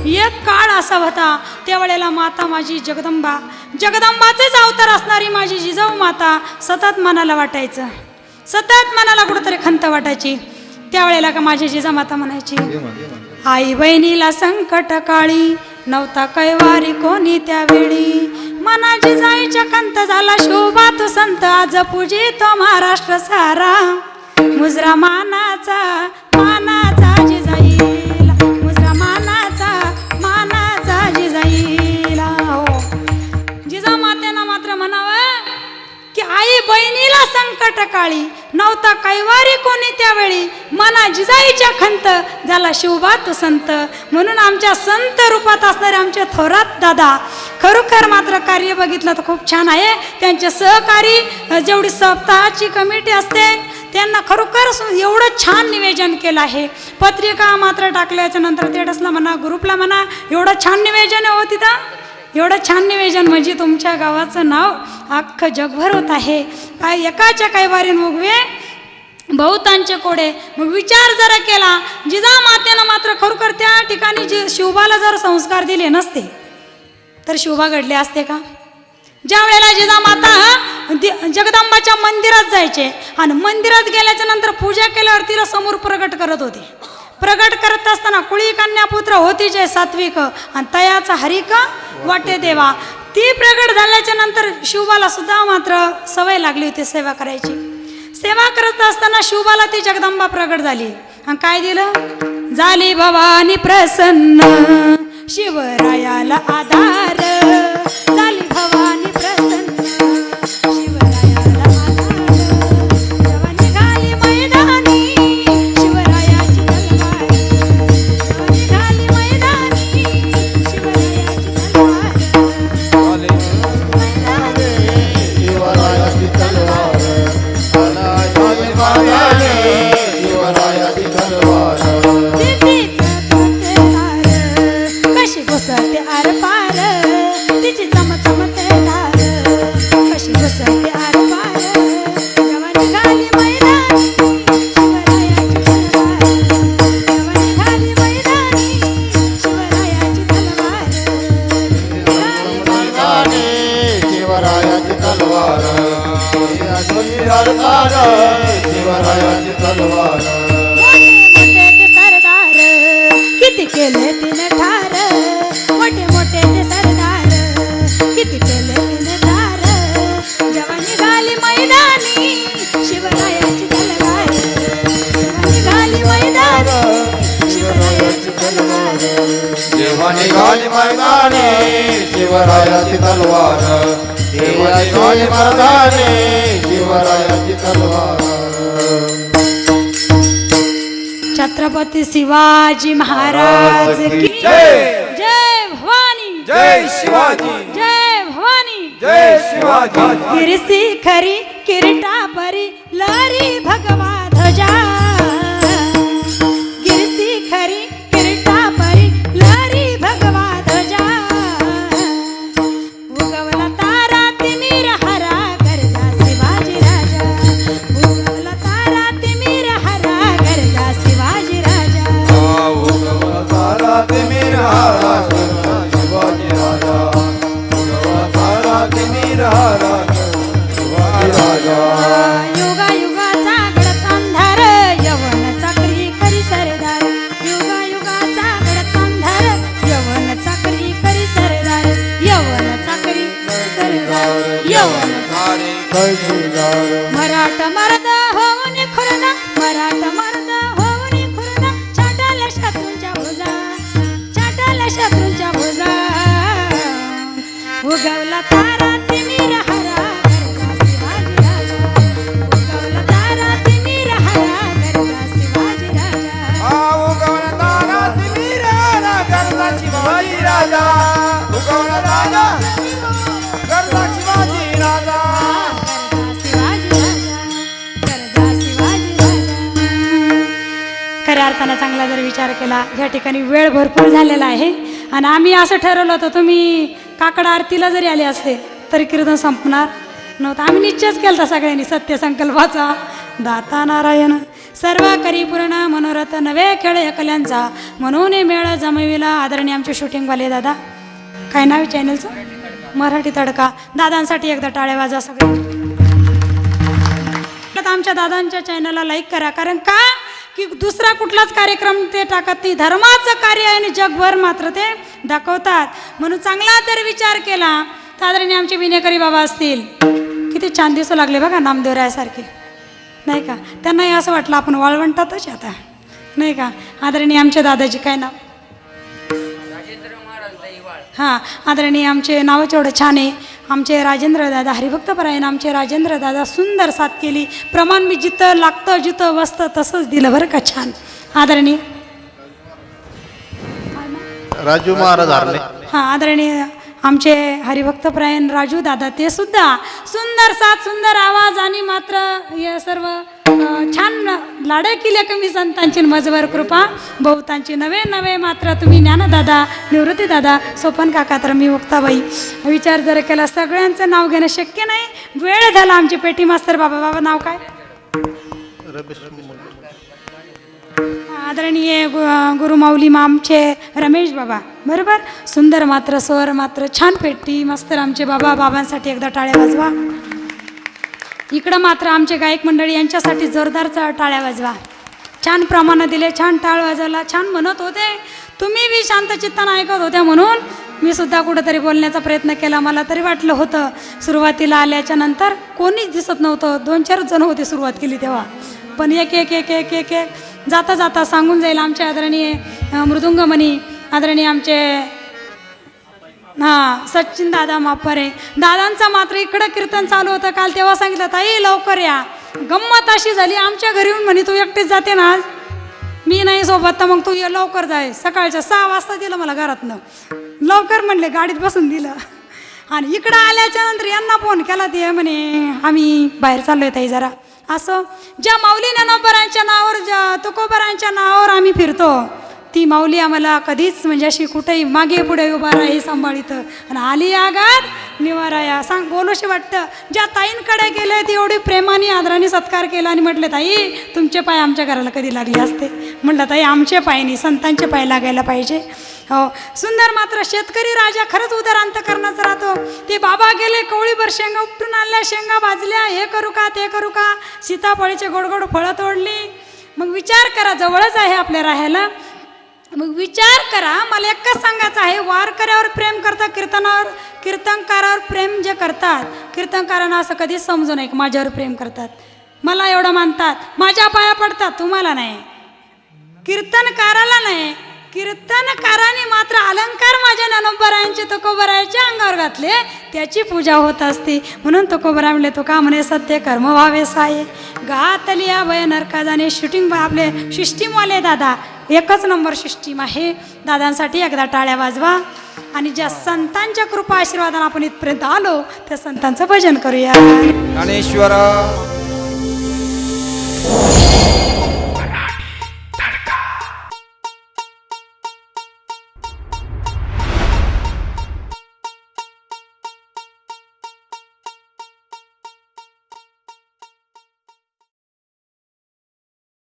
एक काळ असा होता त्यावेळेला माता माझी जगदंबा, जगदंबाचेच अवतार असणारी माझी जिजाऊ माता सतत मनाला वाटायचं, सतत मनाला कुठंतरी खंत वाटायची. त्यावेळेला का माझी जिजामाता म्हणायची, आई बहिणीला संकट काळी नव्हता कैवारी कोणी त्यावेळी, मना जिजाईच्या खंत झाला शोभा तो संत, आज पूजितो महाराष्ट्र सारा, मुजरा मानाचा मानाचा जिजाईला, मुजरा मानाचा जिजाईला. हो, जिजामातेनं मात्र म्हणावं की आई बहिणीला संकट काळी नव्हता कैवारी कोणी त्यावेळी, मना जिजाईच्या खंत झाला शिवबा तो संत. म्हणून आमच्या संत रूपात असणारे आमचे थोरात दादा खरोखर मात्र कार्य बघितलं तर खूप छान आहे. त्यांचे सहकारी जेवढी सप्ताहाची कमिटी असते त्यांना खरोखर एवढं छान निवेदन केलं आहे. पत्रिका मात्र टाकल्याच्या नंतर स्टेटसला म्हणा, ग्रुपला म्हणा, एवढं छान निवेदन आहे हो तिथं, एवढं छान निवेदन म्हणजे तुमच्या गावाचं नाव अख्खं जगभर होत आहे. काय एकाच्या कैवारीन उगवे बहुतांचे कोडे. मग विचार जरा केला, जिजामातेनं मात्र खरोखर त्या ठिकाणी जी शिवबाला जर संस्कार दिले नसते तर शिवबा घडले असते का? ज्या वेळेला जिजामाता जगदंबाच्या मंदिरात जायचे आणि मंदिरात गेल्याच्या नंतर पूजा केल्यावर तिला समोर प्रगट करत होते. प्रगट करत असताना कुळी कन्या पुत्र होती जे सात्विक आणि तयाचा हरिक वाटे देवा, ती प्रगट झाल्याच्या नंतर शिवबाला सुद्धा मात्र सवय लागली होती सेवा करायची. सेवा करत असताना शिवबाला ती जगदंबा प्रगट झाली आणि काय दिलं? झाली भवानी प्रसन्न शिवरायाला आधार, झाली भवानी प्रसन्न शिवरायाला आधार, जेव्हा निघाली मैदानी शिवरायाची तलवार, जेव्हा निघाली मैदानी शिवरायाची तलवार, शिवरायाची तलवार, शिवरायाची तलवार, कशी घुसते आर पार, तिची चमचमते धार, कशी घुसते आर पार, जेव्हा निघाली मैदानी शिवरायाची तलवार, जेव्हा निघाली मैदानी शिवरायाची तलवार, निघाली मैदानी शिवरायाची तलवार, शिवरायाची तलवार. मोठे मोठे ते सरदार किती केले तिने ठार, मोठे मोठे ते सरदार किती केले तिने ठार, जेव्हा निघाली मैदानी शिवरायाची तलवार, जेव्हा निघाली मैदानी शिवरायाची तलवार, जेव्हा निघाली मैदानी शिवरायाची तलवार, जेव्हा निघाली मैदानी शिवरायाची तलवार. छत्रपती शिवाजी महाराज की जय. जय भवानी, जय शिवाजी, जय भवानी, जय शिवाजी. गिरसी खरी किरीटा परी लारी भगवा ध्वजा, गिरसी खरी किरीटा परी लारी भगवा ध्वजा, उगवला तारा तिमीर हरा गरजा शिवाजी राजा, उगवला तारा तिमीर हरा गरजा शिवाजी राजा, तारा तिमीर हरा शिवाजी राजा, तारा तिमीर हरा शिवाजी राजा. युगा युगाचा घडत अंधार यवन चाकरी करी सरदार, युगा युगाचा घडत अंधार यवन चाकरी करी सरदार, यवन चाकरी करी सरदार, यवन मराठ मर्द होऊन खुरदा, मराठ मर्द होऊन खुरदा, छाटाला शत्रूंच्या भुजा, छाटाला शत्रूंच्या भुजा, उगवला तारा तिमीर हरा गरजा शिवाजी राजा, उगवला तारा तिमीर हरा गरजा शिवाजी राजा, उगवला तारा तिमीर हरा गरजा शिवाजी राजा, उगवला तारा गरजा शिवाजी राजा, गरजा शिवाजी राजा. खऱ्या अर्थानं चांगला जर विचार केला, या ठिकाणी वेळ भरपूर झालेला आहे आणि आम्ही असं ठरवलं होतं तुम्ही काकड आरतीला जरी आले असते तरी कीर्तन संपणार नव्हतं. आम्ही निश्चयच केला होता सगळ्यांनी सत्य संकल्पाचा, दाता नारायण सर्व करी पूर्ण मनोरथ नवे खेळ एकल्यांचा म्हणून मेळ जमविला. आदरणीय आमचे शूटिंगवाले दादा, काय नाव आहे चॅनलचं? मराठी तडका. दादांसाठी एकदा टाळ्या वाजा सगळे. आमच्या दादांच्या चॅनलला लाईक करा, कारण का की दुसरा कुठलाच कार्यक्रम ते टाकत नाही. धर्माचं कार्य आहे आणि जगभर मात्र ते दाखवतात. म्हणून चांगला जर विचार केला तर आदरणीय आमचे विनेकरी बाबा असतील, किती छान दिसू लागले बघा नामदेवरायासारखे, नाही का? त्यांनाही असं वाटलं आपण वाळवंटातच आता, नाही का? आदरणीय आमचे दादाजी काय नाव? हां, आदरणीय आमचे नावच एवढं छान आहे. आमचे राजेंद्र दादा हरिभक्तपरायण, आमचे राजेंद्र दादा सुंदर साथ केली. प्रमाण मी जिथं लागतं जिथं बसतं तसंच दिलं बरं का, छान. आदरणीय राजू महाराज हरले. हां, आदरणीय आमचे हरिभक्तपरायण राजू दादा, ते सुद्धा सुंदर साथ, सुंदर आवाज आणि मात्र हे सर्व छान लाडकी लेखमी संतांची मजवर कृपा बहुतांची. नवे नवे मात्र तुम्ही ज्ञानदादा, निवृत्ती दादा, सोपन काका, तर मी मुक्ताबाई. विचार जर केला सगळ्यांचं नाव घेणं शक्य नाही, वेळ झाला. आमची पेटी मास्तर बाबा, बाबा नाव काय? आदरणीय गुरुमाऊली आमचे रमेश बाबा, बरोबर. सुंदर मात्र स्वर मात्र छान पेटी मास्तर आमचे बाबा. बाबांसाठी एकदा टाळ्या वाजवा. इकडं मात्र आमचे गायक मंडळी, यांच्यासाठी जोरदार टाळ्या वाजवा. छान प्रमाणात दिले, छान टाळ वाजवला, छान म्हणत होते. तुम्ही बी शांत चित्तानं ऐकत होत्या म्हणून मी सुद्धा कुठंतरी बोलण्याचा प्रयत्न केला. मला तरी वाटलं होतं सुरुवातीला आल्याच्या नंतर कोणीच दिसत नव्हतं, 2-4 जण होते सुरुवात केली तेव्हा, पण एक एक एक एक एक एक जाता जाता सांगून जाईल. आमचे आदरणीय मृदुंगमणी, आदरणीय आमचे हां सचिन दादा मापारे, दादांचं मात्र इकडं कीर्तन चालू होतं काल, तेव्हा सांगितलं ताई लवकर या. गंमत अशी झाली, आमच्या घरी येऊन म्हणे तू एकटीच जाते ना आज? मी नाही सोबत, तर मग तू ये लवकर जाय. सकाळच्या 6 वाजता दिलं मला घरातनं, लवकर म्हणले, गाडीत बसून दिलं. आणि इकडं आल्याच्या नंतर यांना फोन केला, ते म्हणे आम्ही बाहेर चाललोय ताई जरा. असं ज्या माऊली ज्ञानोबरांच्या नावावर, ज्या तुकोबरांच्या नावावर आम्ही फिरतो, ती माऊली आम्हाला कधीच म्हणजे अशी कुठेही मागे पुढे उभा राही सांभाळितं. आणि आली आगात निवाराया सांग बोलूशी वाटतं. ज्या ताईंकडे गेले ती एवढी प्रेमाने आदराने सत्कार केला आणि म्हटले ताई तुमचे पाय आमच्या घराला कधी लागले असते. म्हटलं ताई आमचे पाय नाही, संतांचे पाय लागायला पाहिजे. हो, सुंदर मात्र शेतकरी राजा खरंच उदर अंतकरणाचा राहतो. ते बाबा गेले, कवळीभर शेंगा उपटून आणल्या, शेंगा भाजल्या, हे करू का ते करू का, सीताफळीचे गोडगोड फळं तोडली. मग विचार करा, जवळच आहे आपल्या राहायला. मग विचार करा, मला एकच सांगायचं आहे, वारकऱ्यावर प्रेम करतात, कीर्तनकारावर प्रेम जे करतात, कीर्तनकारांना असं कधीच समजू नये की माझ्यावर प्रेम करतात, मला एवढं मानतात, माझ्या पाया पडतात, तुम्हाला नाही. कीर्तनकाराला नाही, कीर्तनकाराने मात्र अलंकार माझ्या ज्ञानोबरायांचे तुकोबरायांच्या अंगावर घातले, त्याची पूजा होत असते. म्हणून तुकोबरा म्हणले तुका म्हणे सत्य कर्म व्हावे साये, घातली अभय नरका जाणे. शूटिंग आपले सिस्टीमवाले दादा, एकच नंबर सिस्टीम आहे. दादांसाठी एकदा टाळ्या वाजवा. आणि ज्या संतांच्या कृपा आशीर्वादाने आपण इथपर्यंत आलो, त्या संतांचं भजन करूया. ज्ञानेश्वर